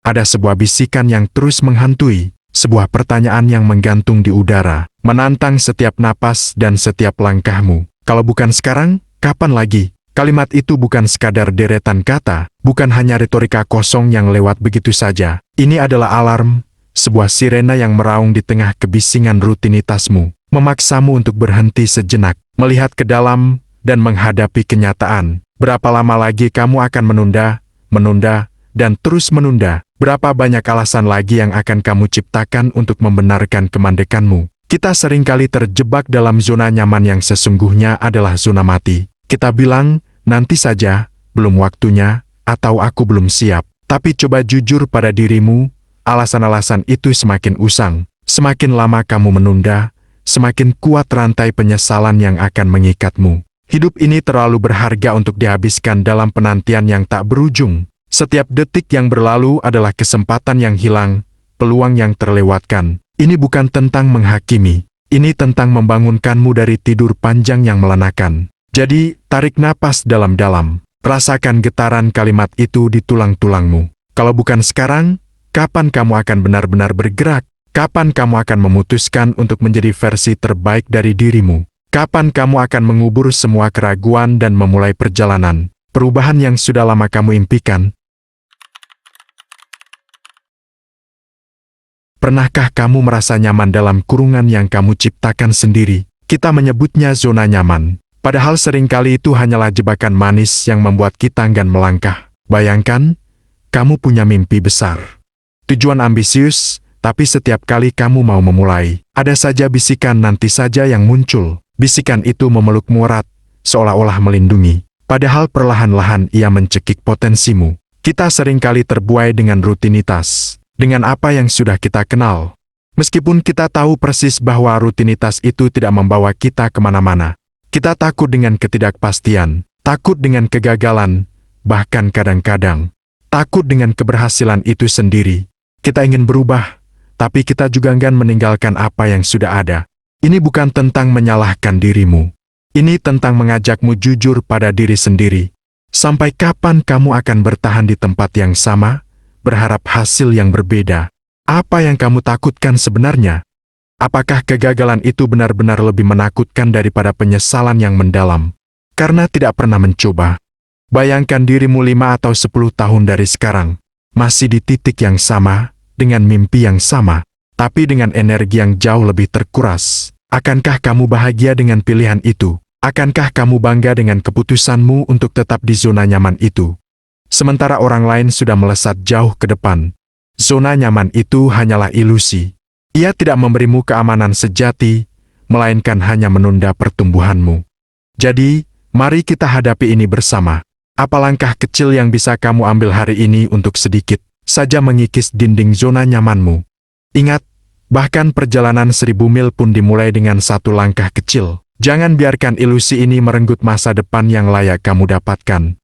Ada sebuah bisikan yang terus menghantui, sebuah pertanyaan yang menggantung di udara, menantang setiap napas dan setiap langkahmu. Kalau bukan sekarang, kapan lagi? Kalimat itu bukan sekadar deretan kata, bukan hanya retorika kosong yang lewat begitu saja. Ini adalah alarm, sebuah sirena yang meraung di tengah kebisingan rutinitasmu, memaksamu untuk berhenti sejenak, melihat ke dalam, dan menghadapi kenyataan. Berapa lama lagi kamu akan menunda, dan terus menunda? Berapa banyak alasan lagi yang akan kamu ciptakan untuk membenarkan kemandekanmu? Kita seringkali terjebak dalam zona nyaman yang sesungguhnya adalah zona mati. Kita bilang, nanti saja, belum waktunya, atau aku belum siap. Tapi coba jujur pada dirimu, alasan-alasan itu semakin usang. Semakin lama kamu menunda, semakin kuat rantai penyesalan yang akan mengikatmu. Hidup ini terlalu berharga untuk dihabiskan dalam penantian yang tak berujung. Setiap detik yang berlalu adalah kesempatan yang hilang, peluang yang terlewatkan. Ini bukan tentang menghakimi, ini tentang membangunkanmu dari tidur panjang yang melelahkan. Jadi, tarik napas dalam-dalam. Rasakan getaran kalimat itu di tulang-tulangmu. Kalau bukan sekarang, kapan kamu akan benar-benar bergerak? Kapan kamu akan memutuskan untuk menjadi versi terbaik dari dirimu? Kapan kamu akan mengubur semua keraguan dan memulai perjalanan perubahan yang sudah lama kamu impikan? Pernahkah kamu merasa nyaman dalam kurungan yang kamu ciptakan sendiri? Kita menyebutnya zona nyaman. Padahal seringkali itu hanyalah jebakan manis yang membuat kita enggan melangkah. Bayangkan, kamu punya mimpi besar. Tujuan ambisius, tapi setiap kali kamu mau memulai, ada saja bisikan nanti saja yang muncul. Bisikan itu memelukmu erat, seolah-olah melindungi. Padahal perlahan-lahan ia mencekik potensimu. Kita seringkali terbuai dengan rutinitas, dengan apa yang sudah kita kenal. Meskipun kita tahu persis bahwa rutinitas itu tidak membawa kita kemana-mana. Kita takut dengan ketidakpastian, takut dengan kegagalan, bahkan kadang-kadang takut dengan keberhasilan itu sendiri. Kita ingin berubah, tapi kita juga enggan meninggalkan apa yang sudah ada. Ini bukan tentang menyalahkan dirimu. Ini tentang mengajakmu jujur pada diri sendiri. Sampai kapan kamu akan bertahan di tempat yang sama, berharap hasil yang berbeda? Apa yang kamu takutkan sebenarnya? Apakah kegagalan itu benar-benar lebih menakutkan daripada penyesalan yang mendalam? Karena tidak pernah mencoba. Bayangkan dirimu 5 atau 10 tahun dari sekarang, masih di titik yang sama, dengan mimpi yang sama, tapi dengan energi yang jauh lebih terkuras. Akankah kamu bahagia dengan pilihan itu? Akankah kamu bangga dengan keputusanmu untuk tetap di zona nyaman itu? Sementara orang lain sudah melesat jauh ke depan. Zona nyaman itu hanyalah ilusi. Ia tidak memberimu keamanan sejati, melainkan hanya menunda pertumbuhanmu. Jadi, mari kita hadapi ini bersama. Apa langkah kecil yang bisa kamu ambil hari ini untuk sedikit saja mengikis dinding zona nyamanmu? Ingat, bahkan perjalanan 1000 mil pun dimulai dengan satu langkah kecil. Jangan biarkan ilusi ini merenggut masa depan yang layak kamu dapatkan.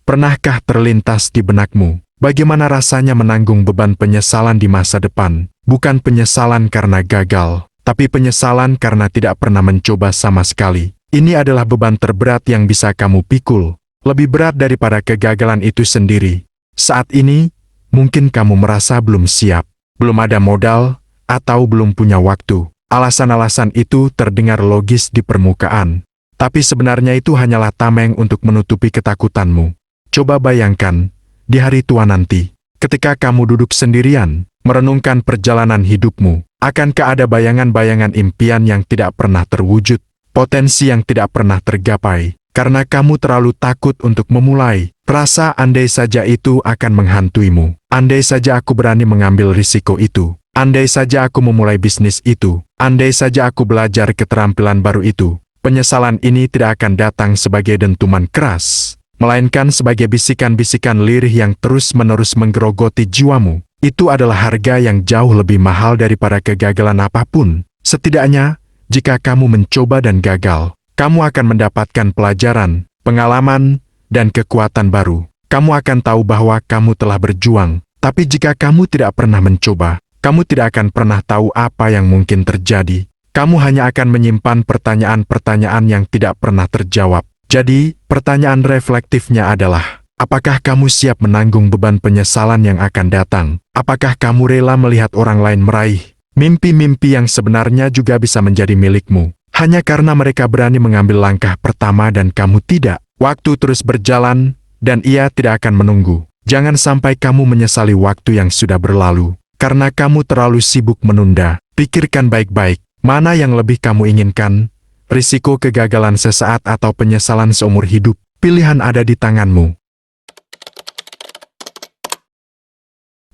Pernahkah terlintas di benakmu? Bagaimana rasanya menanggung beban penyesalan di masa depan? Bukan penyesalan karena gagal, tapi penyesalan karena tidak pernah mencoba sama sekali. Ini adalah beban terberat yang bisa kamu pikul, lebih berat daripada kegagalan itu sendiri. Saat ini, mungkin kamu merasa belum siap, belum ada modal, atau belum punya waktu. Alasan-alasan itu terdengar logis di permukaan, tapi sebenarnya itu hanyalah tameng untuk menutupi ketakutanmu. Coba bayangkan, di hari tua nanti, ketika kamu duduk sendirian, merenungkan perjalanan hidupmu, akankah ada bayangan-bayangan impian yang tidak pernah terwujud, potensi yang tidak pernah tergapai, karena kamu terlalu takut untuk memulai? Rasa andai saja itu akan menghantuimu. Andai saja aku berani mengambil risiko itu. Andai saja aku memulai bisnis itu. Andai saja aku belajar keterampilan baru itu. Penyesalan ini tidak akan datang sebagai dentuman keras, melainkan sebagai bisikan-bisikan lirih yang terus-menerus menggerogoti jiwamu. Itu adalah harga yang jauh lebih mahal daripada kegagalan apapun. Setidaknya, jika kamu mencoba dan gagal, kamu akan mendapatkan pelajaran, pengalaman, dan kekuatan baru. Kamu akan tahu bahwa kamu telah berjuang. Tapi jika kamu tidak pernah mencoba, kamu tidak akan pernah tahu apa yang mungkin terjadi. Kamu hanya akan menyimpan pertanyaan-pertanyaan yang tidak pernah terjawab. Jadi, pertanyaan reflektifnya adalah, Apakah kamu siap menanggung beban penyesalan yang akan datang? Apakah kamu rela melihat orang lain meraih mimpi-mimpi yang sebenarnya juga bisa menjadi milikmu? Hanya karena mereka berani mengambil langkah pertama dan kamu tidak. Waktu terus berjalan, dan ia tidak akan menunggu. Jangan sampai kamu menyesali waktu yang sudah berlalu. Karena kamu terlalu sibuk menunda. Pikirkan baik-baik, mana yang lebih kamu inginkan? Risiko kegagalan sesaat atau penyesalan seumur hidup? Pilihan ada di tanganmu.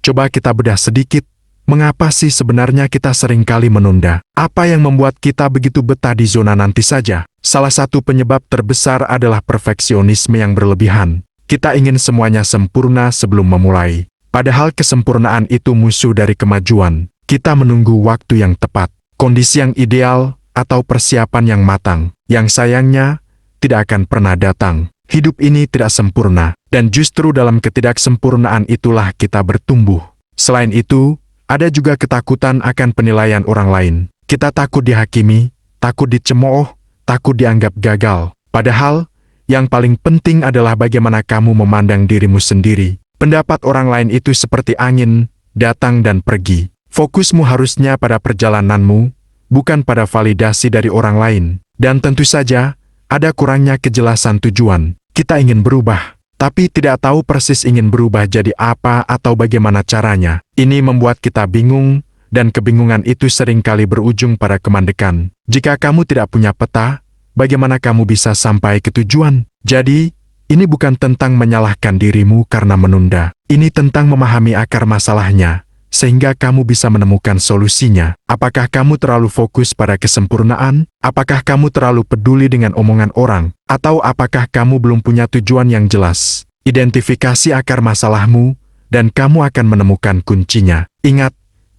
Coba kita bedah sedikit. Mengapa sih sebenarnya kita seringkali menunda? Apa yang membuat kita begitu betah di zona nanti saja? Salah satu penyebab terbesar adalah perfeksionisme yang berlebihan. Kita ingin semuanya sempurna sebelum memulai. Padahal kesempurnaan itu musuh dari kemajuan. Kita menunggu waktu yang tepat, kondisi yang ideal, atau persiapan yang matang. Yang sayangnya, tidak akan pernah datang. Hidup ini tidak sempurna, dan justru dalam ketidaksempurnaan itulah kita bertumbuh. Selain itu, ada juga ketakutan akan penilaian orang lain. Kita takut dihakimi, takut dicemooh, takut dianggap gagal. Padahal, yang paling penting adalah bagaimana kamu memandang dirimu sendiri. Pendapat orang lain itu seperti angin, datang dan pergi. Fokusmu harusnya pada perjalananmu, bukan pada validasi dari orang lain. Dan tentu saja, ada kurangnya kejelasan tujuan. Kita ingin berubah, tapi tidak tahu persis ingin berubah jadi apa atau bagaimana caranya. Ini membuat kita bingung, dan kebingungan itu seringkali berujung pada kemandekan. Jika kamu tidak punya peta, bagaimana kamu bisa sampai ke tujuan? Jadi, ini bukan tentang menyalahkan dirimu karena menunda. Ini tentang memahami akar masalahnya, sehingga kamu bisa menemukan solusinya. Apakah kamu terlalu fokus pada kesempurnaan? Apakah kamu terlalu peduli dengan omongan orang? Atau apakah kamu belum punya tujuan yang jelas? Identifikasi akar masalahmu, dan kamu akan menemukan kuncinya. Ingat,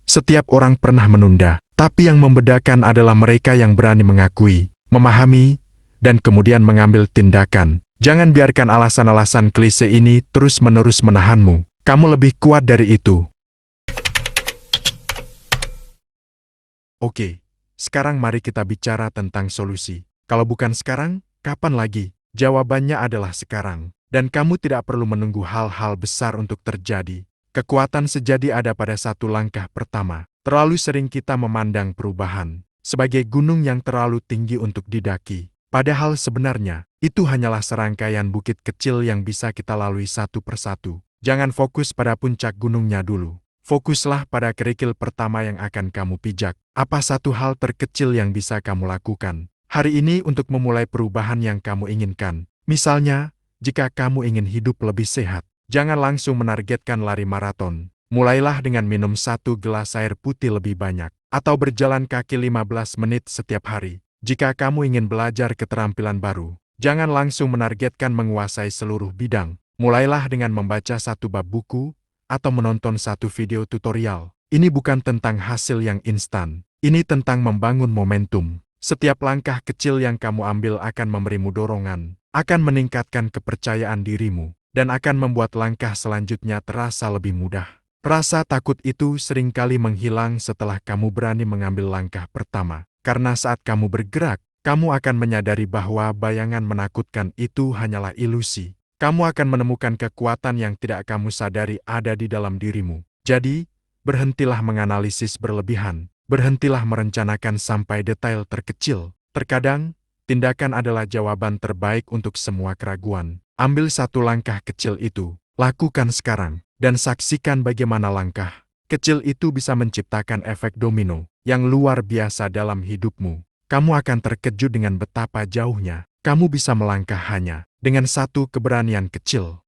setiap orang pernah menunda, tapi yang membedakan adalah mereka yang berani mengakui, memahami, dan kemudian mengambil tindakan. Jangan biarkan alasan-alasan klise ini terus-menerus menahanmu. Kamu lebih kuat dari itu. Oke, sekarang mari kita bicara tentang solusi. Kalau bukan sekarang, kapan lagi? Jawabannya adalah sekarang. Dan kamu tidak perlu menunggu hal-hal besar untuk terjadi. Kekuatan sejati ada pada satu langkah pertama. Terlalu sering kita memandang perubahan sebagai gunung yang terlalu tinggi untuk didaki. Padahal sebenarnya, itu hanyalah serangkaian bukit kecil yang bisa kita lalui satu persatu. Jangan fokus pada puncak gunungnya dulu. Fokuslah pada kerikil pertama yang akan kamu pijak. Apa satu hal terkecil yang bisa kamu lakukan hari ini untuk memulai perubahan yang kamu inginkan? Misalnya, jika kamu ingin hidup lebih sehat, jangan langsung menargetkan lari maraton. Mulailah dengan minum 1 gelas air putih lebih banyak, atau berjalan kaki 15 menit setiap hari. Jika kamu ingin belajar keterampilan baru, jangan langsung menargetkan menguasai seluruh bidang. Mulailah dengan membaca 1 bab buku, atau menonton 1 video tutorial. Ini bukan tentang hasil yang instan. Ini tentang membangun momentum. Setiap langkah kecil yang kamu ambil akan memberimu dorongan, akan meningkatkan kepercayaan dirimu, dan akan membuat langkah selanjutnya terasa lebih mudah. Rasa takut itu seringkali menghilang setelah kamu berani mengambil langkah pertama. Karena saat kamu bergerak, kamu akan menyadari bahwa bayangan menakutkan itu hanyalah ilusi. Kamu akan menemukan kekuatan yang tidak kamu sadari ada di dalam dirimu. Jadi, berhentilah menganalisis berlebihan. Berhentilah merencanakan sampai detail terkecil. Terkadang, tindakan adalah jawaban terbaik untuk semua keraguan. Ambil 1 langkah kecil itu, lakukan sekarang, dan saksikan bagaimana langkah kecil itu bisa menciptakan efek domino yang luar biasa dalam hidupmu. Kamu akan terkejut dengan betapa jauhnya kamu bisa melangkah hanya dengan 1 keberanian kecil.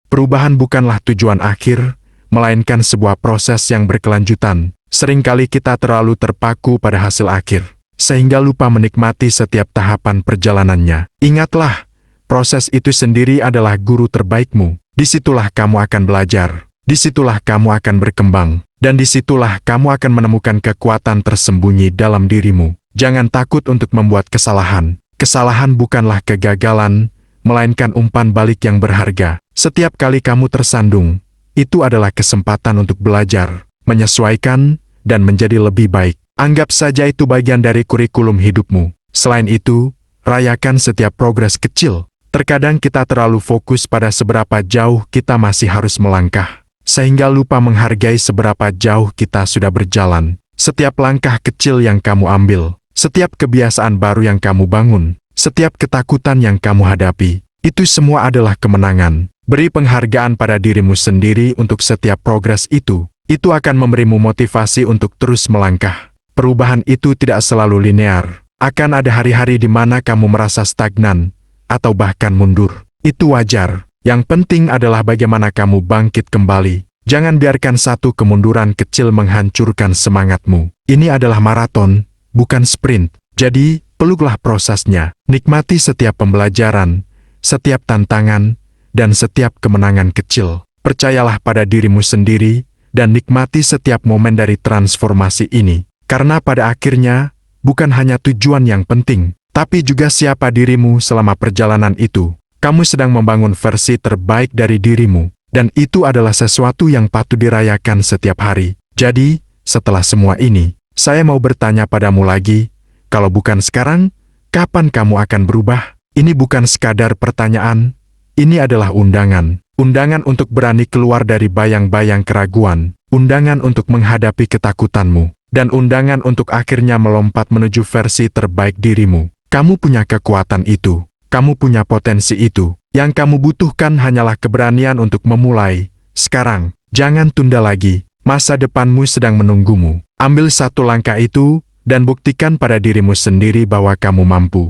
Perubahan bukanlah tujuan akhir, melainkan sebuah proses yang berkelanjutan. Seringkali kita terlalu terpaku pada hasil akhir, sehingga lupa menikmati setiap tahapan perjalanannya. Ingatlah, proses itu sendiri adalah guru terbaikmu. Disitulah kamu akan belajar, disitulah kamu akan berkembang, dan disitulah kamu akan menemukan kekuatan tersembunyi dalam dirimu. Jangan takut untuk membuat kesalahan. Kesalahan bukanlah kegagalan, melainkan umpan balik yang berharga. Setiap kali kamu tersandung, itu adalah kesempatan untuk belajar, menyesuaikan, dan menjadi lebih baik. Anggap saja itu bagian dari kurikulum hidupmu. Selain itu, Rayakan setiap progres kecil. Terkadang kita terlalu fokus pada seberapa jauh kita masih harus melangkah, sehingga lupa menghargai seberapa jauh kita sudah berjalan. Setiap langkah kecil yang kamu ambil, setiap kebiasaan baru yang kamu bangun, setiap ketakutan yang kamu hadapi, itu semua adalah kemenangan. Beri penghargaan pada dirimu sendiri untuk setiap progres itu. Itu akan memberimu motivasi untuk terus melangkah. Perubahan itu tidak selalu linear. Akan ada hari-hari di mana kamu merasa stagnan, atau bahkan mundur. Itu wajar. Yang penting adalah bagaimana kamu bangkit kembali. Jangan biarkan satu kemunduran kecil menghancurkan semangatmu. Ini adalah maraton, bukan sprint. Jadi, peluklah prosesnya. Nikmati setiap pembelajaran, setiap tantangan, dan setiap kemenangan kecil. Percayalah pada dirimu sendiri, dan nikmati setiap momen dari transformasi ini. Karena pada akhirnya, bukan hanya tujuan yang penting, tapi juga siapa dirimu selama perjalanan itu. Kamu sedang membangun versi terbaik dari dirimu, dan itu adalah sesuatu yang patut dirayakan setiap hari. Jadi, setelah semua ini, saya mau bertanya padamu lagi, kalau bukan sekarang, kapan kamu akan berubah? Ini bukan sekadar pertanyaan, ini adalah undangan. Undangan untuk berani keluar dari bayang-bayang keraguan, undangan untuk menghadapi ketakutanmu, dan undangan untuk akhirnya melompat menuju versi terbaik dirimu. Kamu punya kekuatan itu, kamu punya potensi itu. Yang kamu butuhkan hanyalah keberanian untuk memulai. Sekarang, jangan tunda lagi, masa depanmu sedang menunggumu. Ambil satu langkah itu, dan buktikan pada dirimu sendiri bahwa kamu mampu.